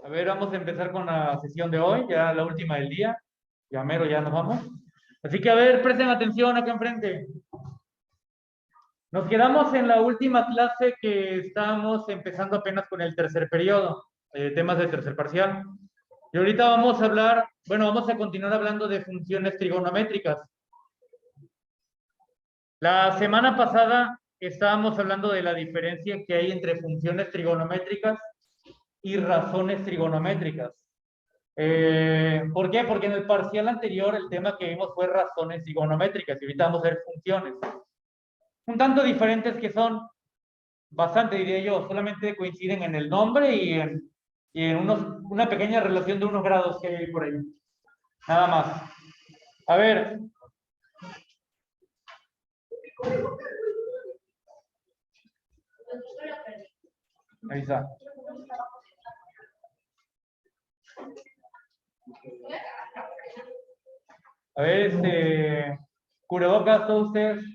A ver, vamos a empezar con la sesión de hoy, ya la última del día. Ya mero, ya nos vamos. Así que, a ver, presten atención acá enfrente. Nos quedamos en la última clase que estábamos empezando apenas con el tercer periodo, temas de tercer parcial. Y ahorita vamos a hablar, bueno, vamos a continuar hablando de funciones trigonométricas. La semana pasada estábamos hablando de la diferencia que hay entre funciones trigonométricas y razones trigonométricas. ¿Por qué? Porque en el parcial anterior el tema que vimos fue razones trigonométricas y ahorita vamos a ver funciones. Un tanto diferentes que son, bastante diría yo, solamente coinciden en el nombre y en una pequeña relación de unos grados que hay por ahí. Nada más. A ver. Ahí está. A ver, cubrebocas, todos ustedes.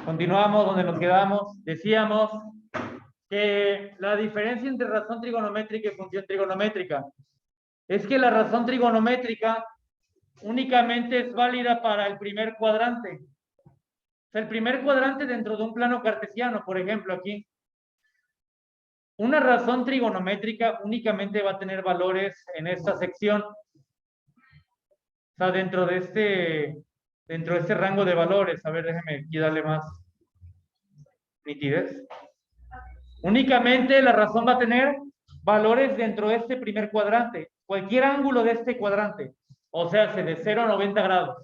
Continuamos donde nos quedamos. Decíamos que la diferencia entre razón trigonométrica y función trigonométrica es que la razón trigonométrica únicamente es válida para el primer cuadrante. O sea, el primer cuadrante dentro de un plano cartesiano, por ejemplo, aquí. Una razón trigonométrica únicamente va a tener valores en esta sección. O sea, dentro de este rango de valores. A ver, déjeme aquí darle más nitidez. Únicamente la razón va a tener valores dentro de este primer cuadrante. Cualquier ángulo de este cuadrante. O sea, de 0 a 90 grados.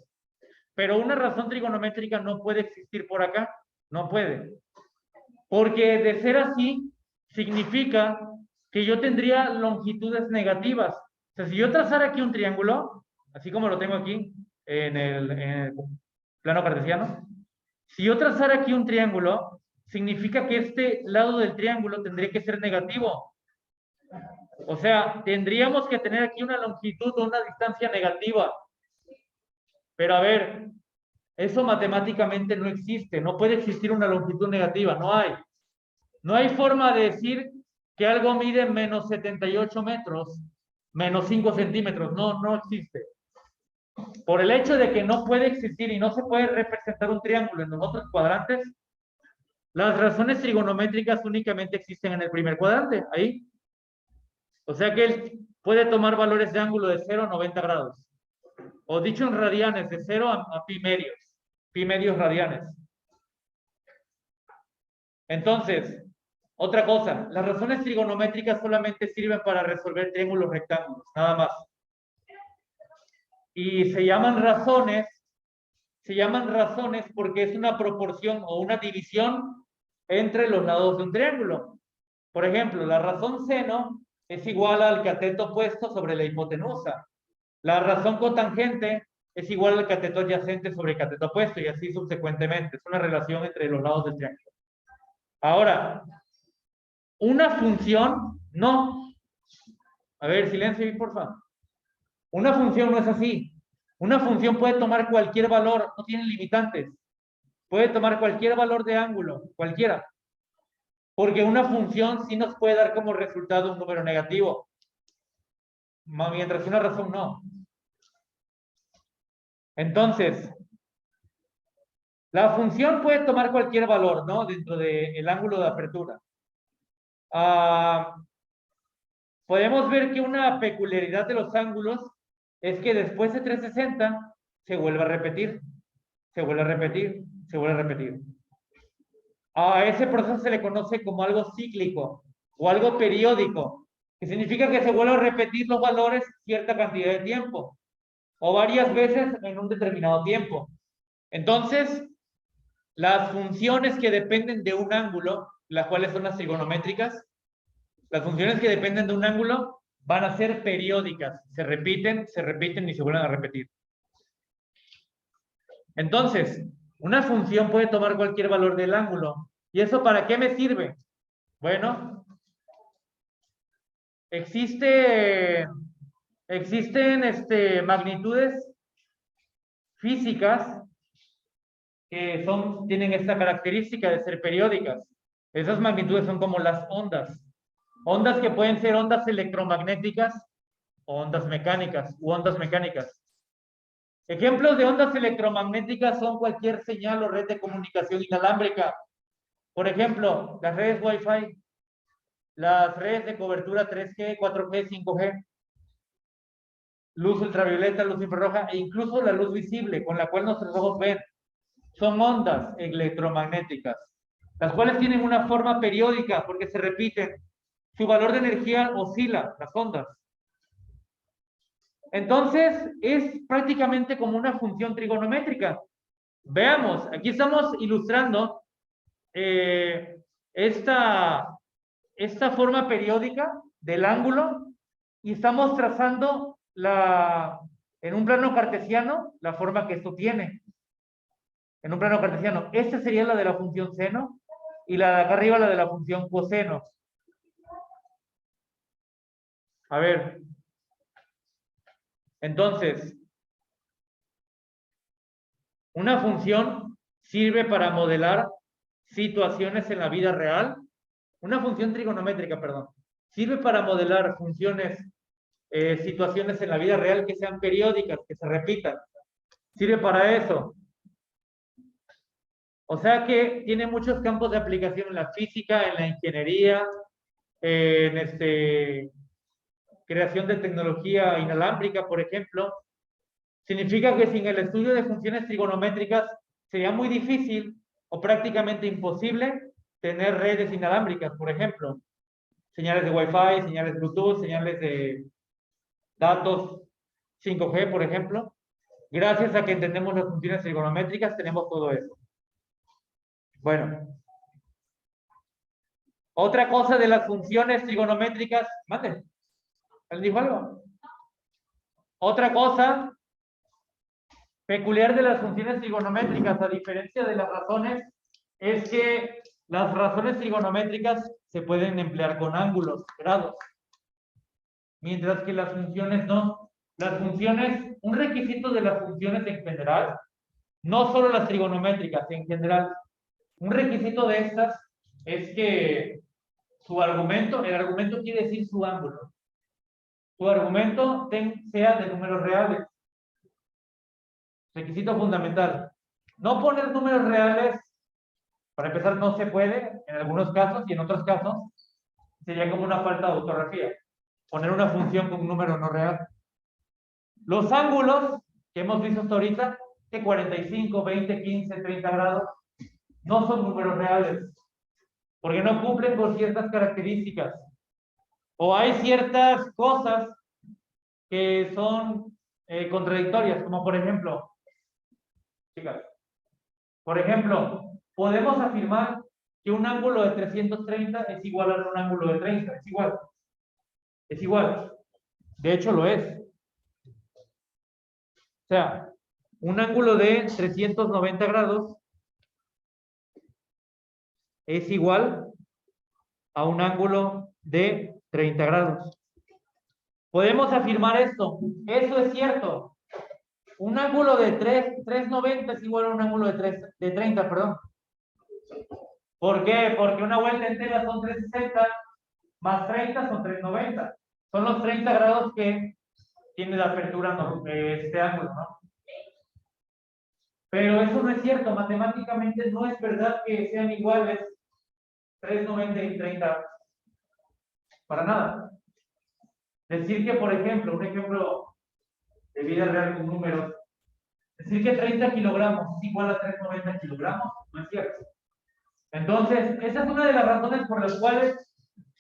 Pero una razón trigonométrica no puede existir por acá. No puede. Porque de ser así, significa que yo tendría longitudes negativas. O sea, si yo trazara aquí un triángulo, así como lo tengo aquí en el plano cartesiano, si yo trazara aquí un triángulo, significa que este lado del triángulo tendría que ser negativo. O sea, tendríamos que tener aquí una longitud o una distancia negativa. Pero a ver, eso matemáticamente no existe. No puede existir una longitud negativa. No hay. No hay forma de decir que algo mide menos 78 metros, menos 5 centímetros. No, no existe. Por el hecho de que no puede existir y no se puede representar un triángulo en los otros cuadrantes, las razones trigonométricas únicamente existen en el primer cuadrante, ahí. O sea que él puede tomar valores de ángulo de 0 a 90 grados. O dicho en radianes, de 0 a pi medios radianes. Entonces, otra cosa, las razones trigonométricas solamente sirven para resolver triángulos rectángulos, nada más. Y se llaman razones porque es una proporción o una división entre los lados de un triángulo. Por ejemplo, la razón seno es igual al cateto opuesto sobre la hipotenusa. La razón cotangente es igual al cateto adyacente sobre el cateto opuesto y así subsecuentemente. Es una relación entre los lados del triángulo. Ahora, una función, no. A ver, silencio ahí, por favor. Una función no es así. Una función puede tomar cualquier valor, no tiene limitantes. Puede tomar cualquier valor de ángulo, cualquiera. Porque una función sí nos puede dar como resultado un número negativo. mientras que una razón no. Entonces, la función puede tomar cualquier valor, ¿no? Dentro del ángulo de apertura. Podemos ver que una peculiaridad de los ángulos es que después de 360 se vuelve a repetir, se vuelve a repetir, se vuelve a repetir. A ese proceso se le conoce como algo cíclico o algo periódico, que significa que se vuelven a repetir los valores cierta cantidad de tiempo o varias veces en un determinado tiempo. Entonces, las funciones que dependen de un ángulo, las cuales son las trigonométricas, las funciones que dependen de un ángulo van a ser periódicas, se repiten y se vuelven a repetir. Entonces, una función puede tomar cualquier valor del ángulo. ¿Y eso para qué me sirve? Bueno, existen magnitudes físicas que tienen esta característica de ser periódicas. Esas magnitudes son como las ondas. Ondas que pueden ser ondas electromagnéticas o ondas mecánicas u ondas mecánicas. Ejemplos de ondas electromagnéticas son cualquier señal o red de comunicación inalámbrica. Por ejemplo, las redes Wi-Fi, las redes de cobertura 3G, 4G, 5G, luz ultravioleta, luz infrarroja e incluso la luz visible con la cual nuestros ojos ven. Son ondas electromagnéticas, las cuales tienen una forma periódica porque se repiten. Su valor de energía oscila, las ondas. Entonces, es prácticamente como una función trigonométrica. Veamos, aquí estamos ilustrando esta forma periódica del ángulo y estamos trazando en un plano cartesiano la forma que esto tiene. En un plano cartesiano, esta sería la de la función seno y la de acá arriba la de la función coseno. A ver. Entonces, una función sirve para modelar situaciones en la vida real. Una función trigonométrica, perdón. Sirve para modelar situaciones en la vida real que sean periódicas, que se repitan. Sirve para eso. O sea que tiene muchos campos de aplicación en la física, en la ingeniería, en creación de tecnología inalámbrica, por ejemplo. Significa que sin el estudio de funciones trigonométricas sería muy difícil o prácticamente imposible tener redes inalámbricas, por ejemplo. Señales de Wi-Fi, señales Bluetooth, señales de datos 5G, por ejemplo. Gracias a que entendemos las funciones trigonométricas, tenemos todo eso. Bueno. Otra cosa de las funciones trigonométricas, mande, ¿él dijo algo? Otra cosa peculiar de las funciones trigonométricas, a diferencia de las razones, es que las razones trigonométricas se pueden emplear con ángulos, grados, mientras que las funciones no. Las funciones, un requisito de las funciones en general, no solo las trigonométricas, en general, un requisito de estas es que el argumento quiere decir su ángulo. Su argumento sea de números reales. Requisito fundamental. No poner números reales, para empezar, no se puede en algunos casos y en otros casos sería como una falta de ortografía. Poner una función con un número no real. Los ángulos que hemos visto hasta ahorita, de 45, 20, 15, 30 grados, no son números reales, porque no cumplen con ciertas características. O hay ciertas cosas que son contradictorias, como por ejemplo, chicas, por ejemplo, podemos afirmar que un ángulo de 330 es igual a un ángulo de 30, es igual. Es igual. De hecho, lo es. O sea, un ángulo de 390 grados es igual a un ángulo de 30 grados. Podemos afirmar esto. Eso es cierto. Un ángulo de 390 es igual a un ángulo de 30, perdón. ¿Por qué? Porque una vuelta entera son 360 más 30 son 390. Son los 30 grados que tiene la apertura este ángulo, ¿no? Pero eso no es cierto, matemáticamente no es verdad que sean iguales 3,90 y 30, para nada. Decir que, por ejemplo, un ejemplo de vida real con números, decir que 30 kilogramos es igual a 3,90 kilogramos, no es cierto. Entonces, esa es una de las razones por las cuales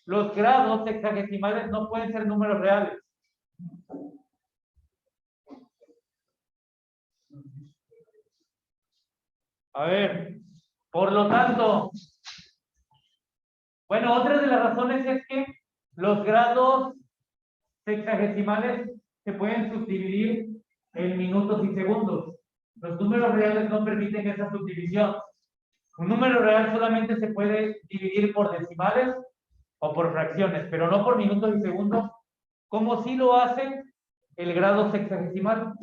los grados hexagesimales no pueden ser números reales. A ver, por lo tanto, bueno, otra de las razones es que los grados sexagesimales se pueden subdividir en minutos y segundos. Los números reales no permiten esa subdivisión. Un número real solamente se puede dividir por decimales o por fracciones, pero no por minutos y segundos, como si lo hace el grado sexagesimal.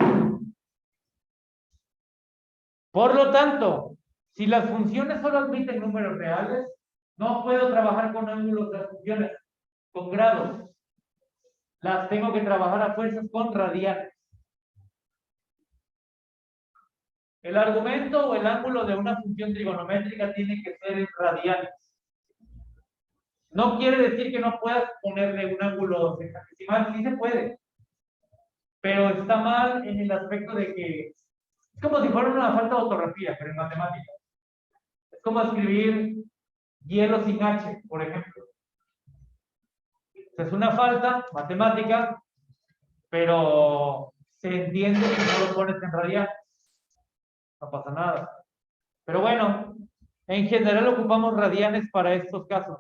Por lo tanto, si las funciones solo admiten números reales, no puedo trabajar con ángulos de las funciones, con grados. Las tengo que trabajar a fuerzas con radianes. El argumento o el ángulo de una función trigonométrica tiene que ser en radianes. No quiere decir que no puedas ponerle un ángulo sexagesimal, sí se puede, pero está mal en el aspecto de que es como si fuera una falta de ortografía, pero en matemáticas. Es como escribir hielo sin H, por ejemplo. Es una falta matemática, pero se entiende si no lo pones en radianes. No pasa nada. Pero bueno, en general ocupamos radianes para estos casos.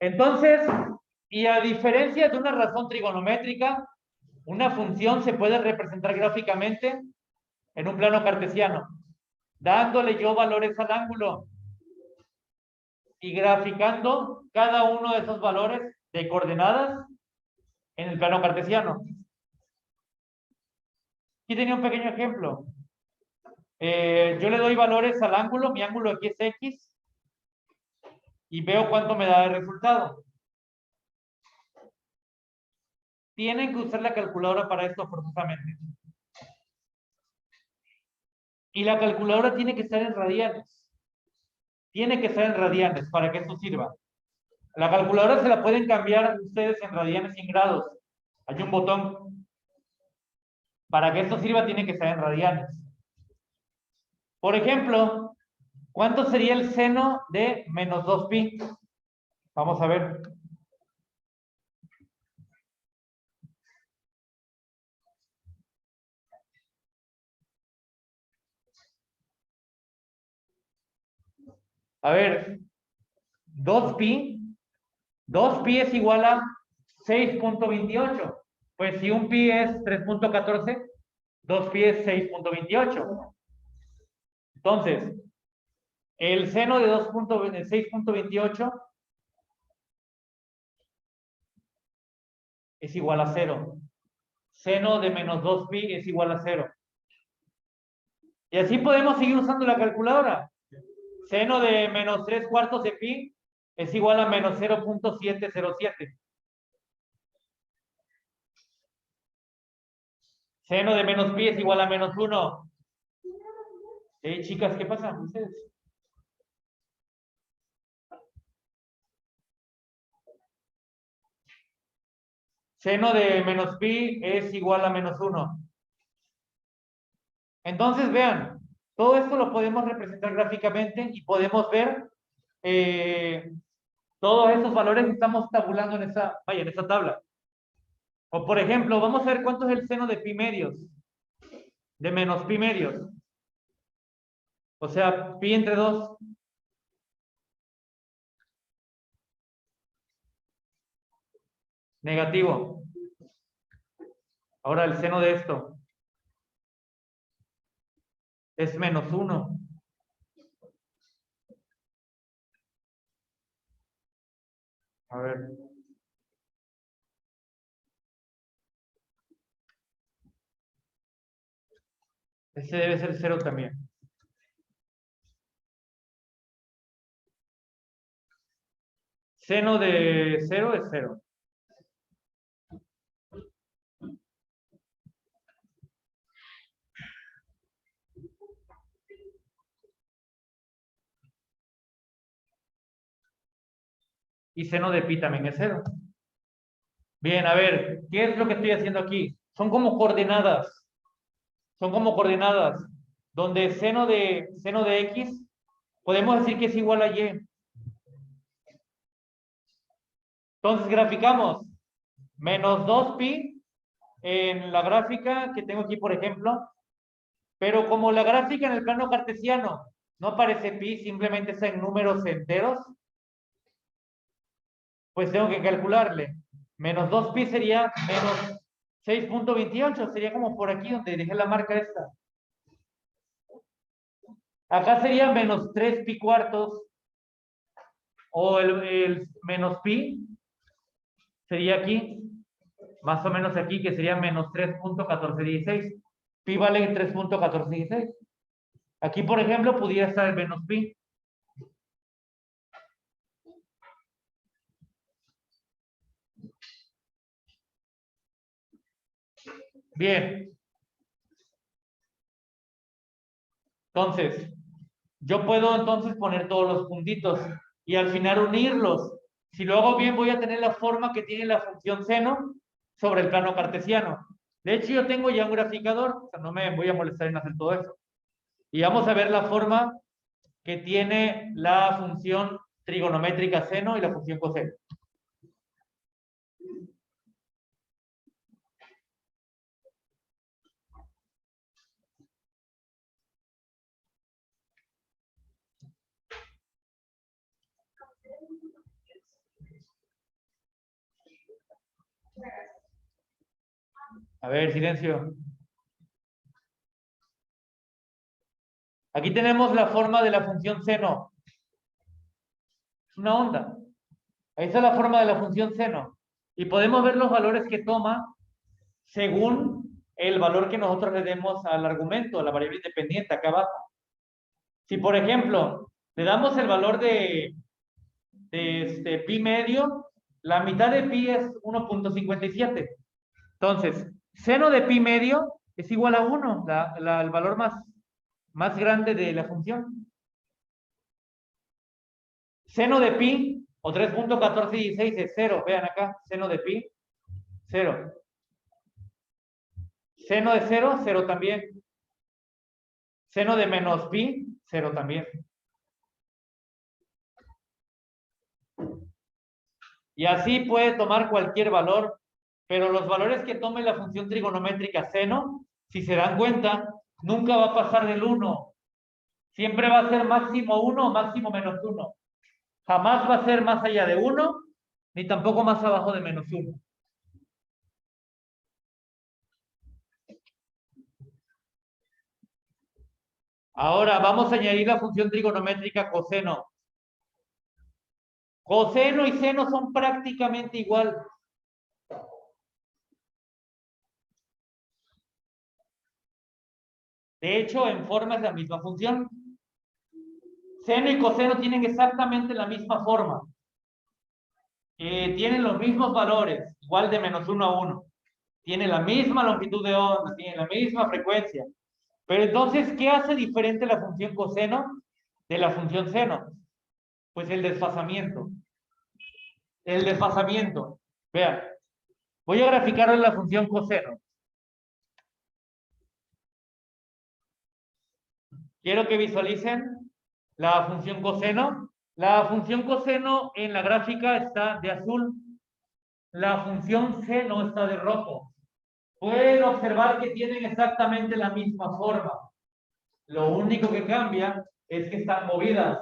Entonces, y a diferencia de una razón trigonométrica, una función se puede representar gráficamente en un plano cartesiano, dándole yo valores al ángulo y graficando cada uno de esos valores de coordenadas en el plano cartesiano. Aquí tenía un pequeño ejemplo. Yo le doy valores al ángulo, mi ángulo aquí es X, y veo cuánto me da el resultado. Tienen que usar la calculadora para esto forzosamente. Y la calculadora tiene que estar en radianes. Tiene que estar en radianes para que esto sirva. La calculadora se la pueden cambiar ustedes en radianes y en grados. Hay un botón. Para que esto sirva tiene que estar en radianes. Por ejemplo, ¿cuánto sería el seno de menos 2pi? Vamos a ver. A ver, 2pi es igual a 6,28. Pues si un pi es 3,14, 2pi es 6,28. Entonces, el seno de 6,28 es igual a 0. Seno de menos 2pi es igual a 0. Y así podemos seguir usando la calculadora. Seno de menos 3/4 de pi es igual a menos 0,707. Seno de menos pi es igual a menos 1. Chicas, ¿qué pasa? ¿Ustedes? Seno de menos pi es igual a menos 1. Entonces, vean, todo esto lo podemos representar gráficamente y podemos ver todos esos valores que estamos tabulando en esa tabla. O por ejemplo, vamos a ver cuánto es el seno de pi medios, de menos pi medios. O sea, pi entre 2. Negativo. Ahora el seno de esto es menos 1. A ver. Ese debe ser 0 también. Seno de 0 es 0. Y seno de pi también es 0. Bien, a ver, ¿qué es lo que estoy haciendo aquí? Son como coordenadas. Son como coordenadas. Donde seno de x, podemos decir que es igual a y. Entonces graficamos menos 2pi en la gráfica que tengo aquí, por ejemplo. Pero como la gráfica en el plano cartesiano no aparece pi, simplemente está en números enteros, pues tengo que calcularle. Menos 2pi sería menos 6.28, sería como por aquí donde dejé la marca esta. Acá sería menos 3pi cuartos, o el menos pi sería aquí, más o menos aquí, que sería menos 3.1416. Pi vale 3.1416. Aquí, por ejemplo, pudiera estar el menos pi. Bien. Entonces, yo puedo entonces poner todos los puntitos y al final unirlos. Si lo hago bien, voy a tener la forma que tiene la función seno sobre el plano cartesiano. De hecho, yo tengo ya un graficador, o sea, no me voy a molestar en hacer todo eso. Y vamos a ver la forma que tiene la función trigonométrica seno y la función coseno. A ver, silencio. Aquí tenemos la forma de la función seno. Es una onda. Ahí está la forma de la función seno. Y podemos ver los valores que toma según el valor que nosotros le demos al argumento, a la variable independiente, acá abajo. Si, por ejemplo, le damos el valor de pi medio, la mitad de pi es 1.57. Entonces, seno de pi medio es igual a 1, el valor más grande de la función. Seno de pi, o 3.1416 es 0. Vean acá, seno de pi, 0. Seno de 0, 0 también. Seno de menos pi, 0 también. Y así puede tomar cualquier valor, pero los valores que tome la función trigonométrica seno, si se dan cuenta, nunca va a pasar del 1. Siempre va a ser máximo 1 o máximo menos 1. Jamás va a ser más allá de 1, ni tampoco más abajo de menos 1. Ahora vamos a añadir la función trigonométrica coseno. Coseno y seno son prácticamente igual. De hecho, en forma es la misma función. Seno y coseno tienen exactamente la misma forma. Tienen los mismos valores, igual de menos 1 a 1. Tienen la misma longitud de onda, tienen la misma frecuencia. Pero entonces, ¿qué hace diferente la función coseno de la función seno? Pues el desfasamiento. El desfasamiento. Vean, voy a graficar la función coseno. Quiero que visualicen la función coseno. La función coseno en la gráfica está de azul. La función seno está de rojo. Pueden observar que tienen exactamente la misma forma. Lo único que cambia es que están movidas.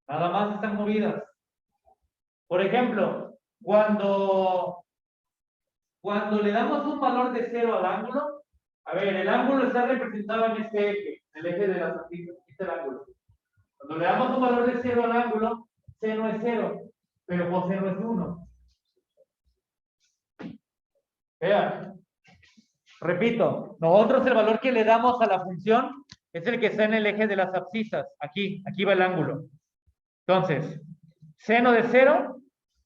Nada más están movidas. Por ejemplo, cuando le damos un valor de 0 al ángulo, a ver, el ángulo está representado en este eje, el eje de las abscisas, aquí está el ángulo. Cuando le damos un valor de 0 al ángulo, seno es 0, pero coseno es 1. Vean, repito, nosotros el valor que le damos a la función es el que está en el eje de las abscisas. Aquí va el ángulo. Entonces, seno de 0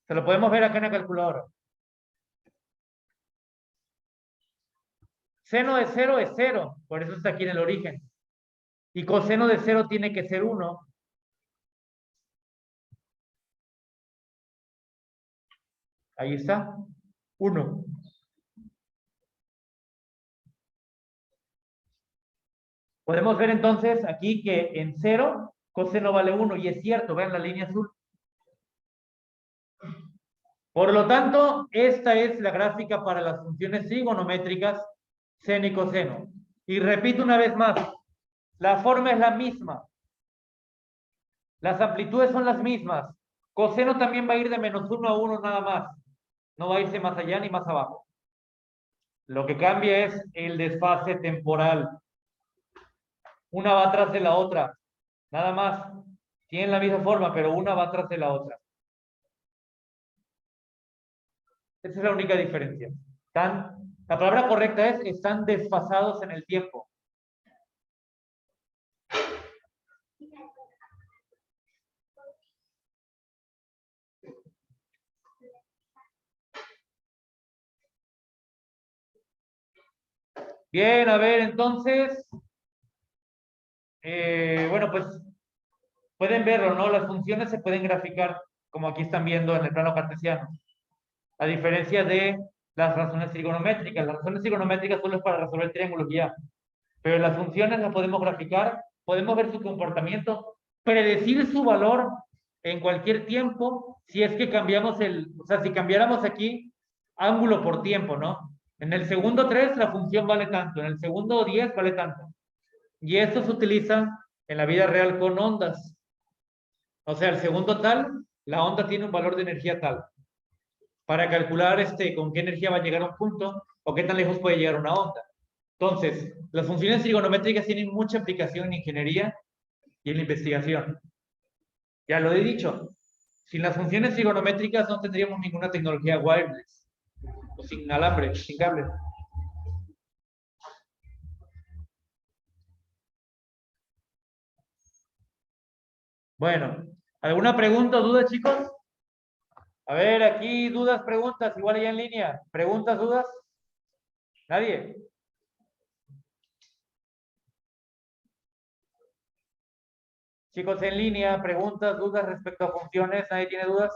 Se lo podemos ver acá en la calculadora. Seno de 0 es 0, por eso está aquí en el origen. Y coseno de 0 tiene que ser 1. Ahí está, 1. Podemos ver entonces aquí que en 0 coseno vale 1, y es cierto, vean la línea azul. Por lo tanto, esta es la gráfica para las funciones trigonométricas seno y coseno. Y repito una vez más, la forma es la misma. Las amplitudes son las mismas. Coseno también va a ir de -1 a 1 nada más. No va a irse más allá ni más abajo. Lo que cambia es el desfase temporal. Una va atrás de la otra. Nada más. Tienen la misma forma, pero una va atrás de la otra. Esa es la única diferencia. La palabra correcta es están desfasados en el tiempo. Bien, a ver, entonces, bueno, pues pueden verlo, ¿no? Las funciones se pueden graficar, como aquí están viendo en el plano cartesiano, a diferencia de las razones trigonométricas. Las razones trigonométricas solo es para resolver triángulos y ya, pero las funciones las podemos graficar, podemos ver su comportamiento, predecir su valor en cualquier tiempo, si es que cambiamos o sea, si cambiáramos aquí ángulo por tiempo, ¿no? En el segundo 3 la función vale tanto, en el segundo 10 vale tanto. Y esto se utiliza en la vida real con ondas. O sea, el segundo tal, la onda tiene un valor de energía tal. Para calcular con qué energía va a llegar a un punto o qué tan lejos puede llegar una onda. Entonces, las funciones trigonométricas tienen mucha aplicación en ingeniería y en la investigación. Ya lo he dicho, sin las funciones trigonométricas no tendríamos ninguna tecnología wireless, o sin alambre, sin cable. Bueno, ¿alguna pregunta o duda, chicos? A ver, aquí dudas, preguntas, igual allá en línea. ¿Preguntas, dudas? ¿Nadie? Chicos en línea, preguntas, dudas respecto a funciones, ¿nadie tiene dudas?